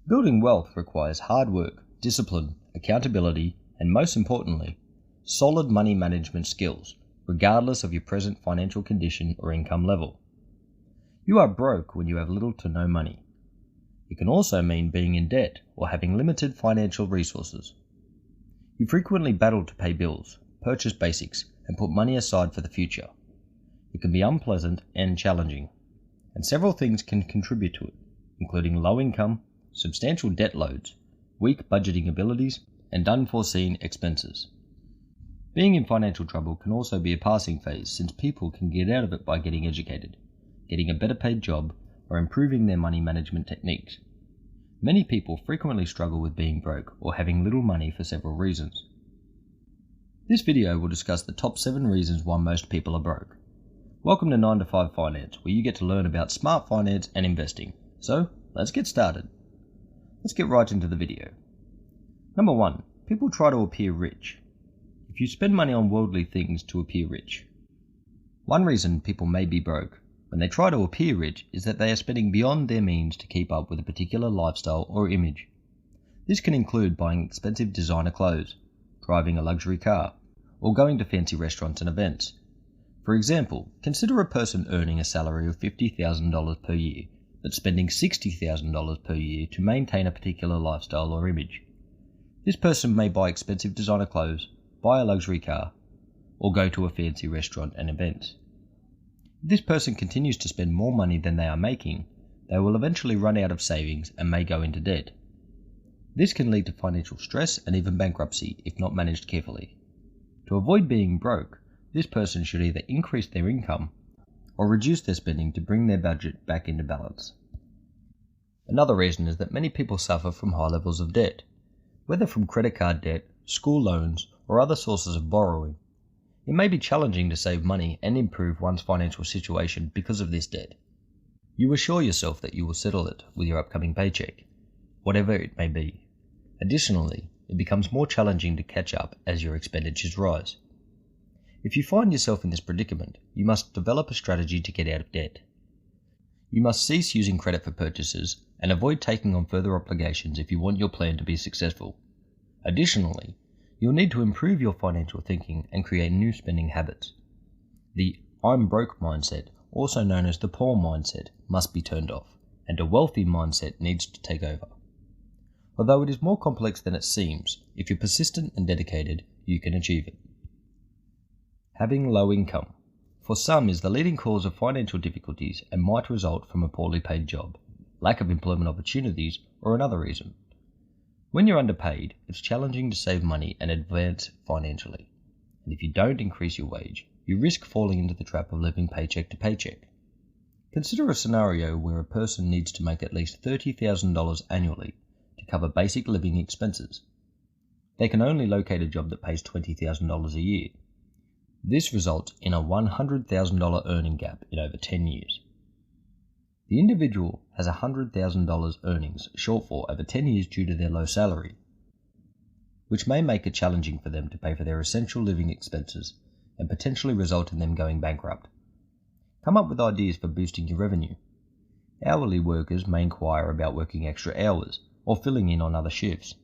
Building wealth requires hard work, discipline, accountability, and most importantly, solid money management skills, regardless of your present financial condition or income level. You are broke when you have little to no money. It can also mean being in debt or having limited financial resources. You frequently battle to pay bills, purchase basics, and put money aside for the future. It can be unpleasant and challenging, and several things can contribute to it, including low income, substantial debt loads, weak budgeting abilities, and unforeseen expenses. Being in financial trouble can also be a passing phase, since people can get out of it by getting educated, getting a better paid job, or improving their money management techniques. Many people frequently struggle with being broke or having little money for several reasons. This video will discuss the top 7 reasons why most people are broke. Welcome to 9 to 5 Finance, where you get to learn about smart finance and investing. So, let's get started. Let's get right into the video. Number 1. People try to appear rich. If you spend money on worldly things to appear rich. One reason people may be broke when they try to appear rich is that they are spending beyond their means to keep up with a particular lifestyle or image. This can include buying expensive designer clothes, driving a luxury car, or going to fancy restaurants and events. For example, consider a person earning a salary of $50,000 per year, but spending $60,000 per year to maintain a particular lifestyle or image. This person may buy expensive designer clothes, buy a luxury car, or go to a fancy restaurant and events. If this person continues to spend more money than they are making, they will eventually run out of savings and may go into debt. This can lead to financial stress and even bankruptcy if not managed carefully. To avoid being broke, this person should either increase their income or reduce their spending to bring their budget back into balance. Another reason is that many people suffer from high levels of debt, whether from credit card debt, school loans, or other sources of borrowing. It may be challenging to save money and improve one's financial situation because of this debt. You assure yourself that you will settle it with your upcoming paycheck, whatever it may be. Additionally, it becomes more challenging to catch up as your expenditures rise. If you find yourself in this predicament, you must develop a strategy to get out of debt. You must cease using credit for purchases and avoid taking on further obligations if you want your plan to be successful. Additionally, you'll need to improve your financial thinking and create new spending habits. The "I'm broke" mindset, also known as the poor mindset, must be turned off, and a wealthy mindset needs to take over. Although it is more complex than it seems, if you're persistent and dedicated, you can achieve it. Having low income, for some, is the leading cause of financial difficulties and might result from a poorly paid job, lack of employment opportunities, or another reason. When you're underpaid, it's challenging to save money and advance financially. And if you don't increase your wage, you risk falling into the trap of living paycheck to paycheck. Consider a scenario where a person needs to make at least $30,000 annually to cover basic living expenses. They can only locate a job that pays $20,000 a year. This results in a $100,000 earning gap in over 10 years. The individual has $100,000 earnings shortfall over 10 years due to their low salary, which may make it challenging for them to pay for their essential living expenses and potentially result in them going bankrupt. Come up with ideas for boosting your revenue. Hourly workers may inquire about working extra hours or filling in on other shifts.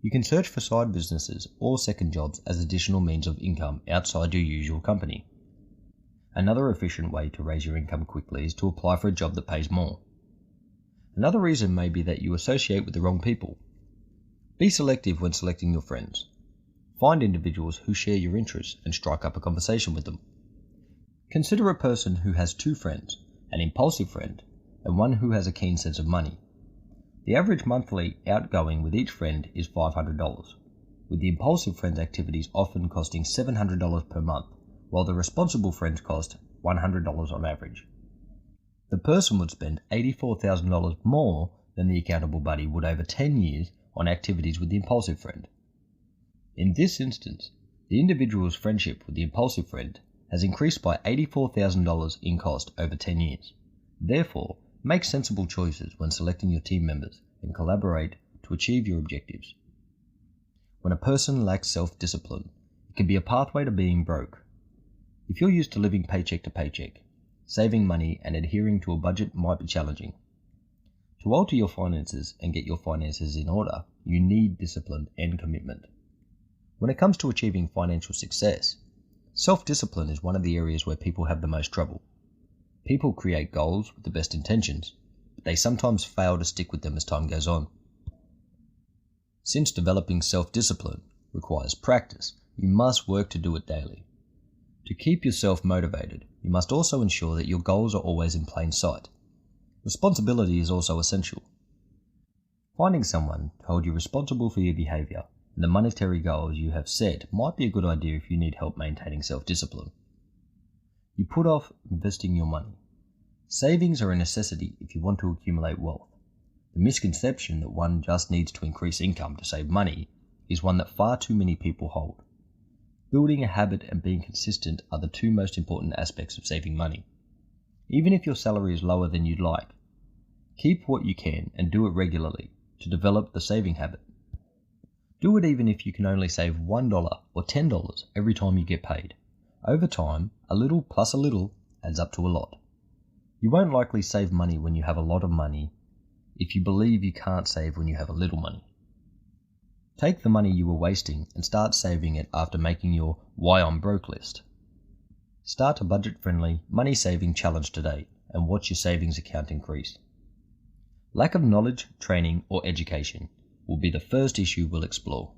You can search for side businesses or second jobs as additional means of income outside your usual company. Another efficient way to raise your income quickly is to apply for a job that pays more. Another reason may be that you associate with the wrong people. Be selective when selecting your friends. Find individuals who share your interests and strike up a conversation with them. Consider a person who has 2 friends, an impulsive friend and one who has a keen sense of money. The average monthly outgoing with each friend is $500, with the impulsive friend's activities often costing $700 per month, while the responsible friends cost $100 on average. The person would spend $84,000 more than the accountable buddy would over 10 years on activities with the impulsive friend. In this instance, the individual's friendship with the impulsive friend has increased by $84,000 in cost over 10 years. Therefore, make sensible choices when selecting your team members and collaborate to achieve your objectives. When a person lacks self-discipline, it can be a pathway to being broke. If you're used to living paycheck to paycheck, saving money and adhering to a budget might be challenging. To alter your finances and get your finances in order, you need discipline and commitment. When it comes to achieving financial success, self-discipline is one of the areas where people have the most trouble. People create goals with the best intentions, but they sometimes fail to stick with them as time goes on. Since developing self-discipline requires practice, you must work to do it daily. To keep yourself motivated, you must also ensure that your goals are always in plain sight. Responsibility is also essential. Finding someone to hold you responsible for your behavior and the monetary goals you have set might be a good idea if you need help maintaining self-discipline. You put off investing your money. Savings are a necessity if you want to accumulate wealth. The misconception that one just needs to increase income to save money is one that far too many people hold. Building a habit and being consistent are the two most important aspects of saving money. Even if your salary is lower than you'd like, keep what you can and do it regularly to develop the saving habit. Do it even if you can only save $1 or $10 every time you get paid. Over time, a little plus a little adds up to a lot. You won't likely save money when you have a lot of money if you believe you can't save when you have a little money. Take the money you were wasting and start saving it after making your Why I'm Broke list. Start a budget-friendly, money-saving challenge today and watch your savings account increase. Lack of knowledge, training, or education will be the first issue we'll explore.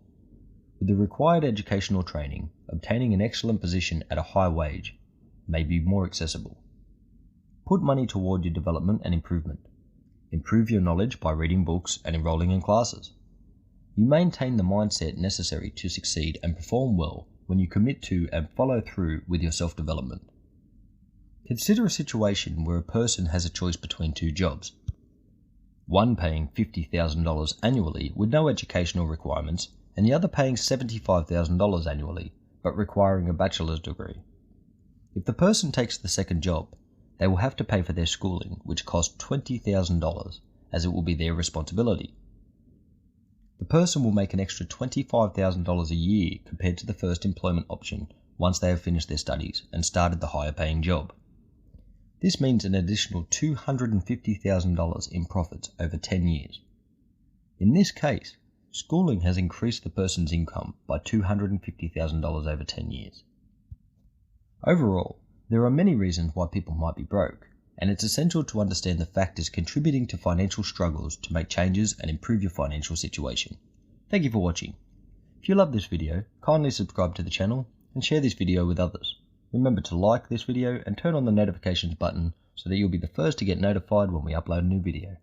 With the required educational training, obtaining an excellent position at a high wage may be more accessible. Put money toward your development and improvement. Improve your knowledge by reading books and enrolling in classes. You maintain the mindset necessary to succeed and perform well when you commit to and follow through with your self-development. Consider a situation where a person has a choice between two jobs. One paying $50,000 annually with no educational requirements, and the other paying $75,000 annually, but requiring a bachelor's degree. If the person takes the second job, they will have to pay for their schooling, which costs $20,000, as it will be their responsibility. The person will make an extra $25,000 a year compared to the first employment option once they have finished their studies and started the higher paying job. This means an additional $250,000 in profits over 10 years. In this case, schooling has increased the person's income by $250,000 over 10 years. Overall, there are many reasons why people might be broke, and it's essential to understand the factors contributing to financial struggles to make changes and improve your financial situation. Thank you for watching. If you love this video, kindly subscribe to the channel and share this video with others. Remember to like this video and turn on the notifications button so that you'll be the first to get notified when we upload a new video.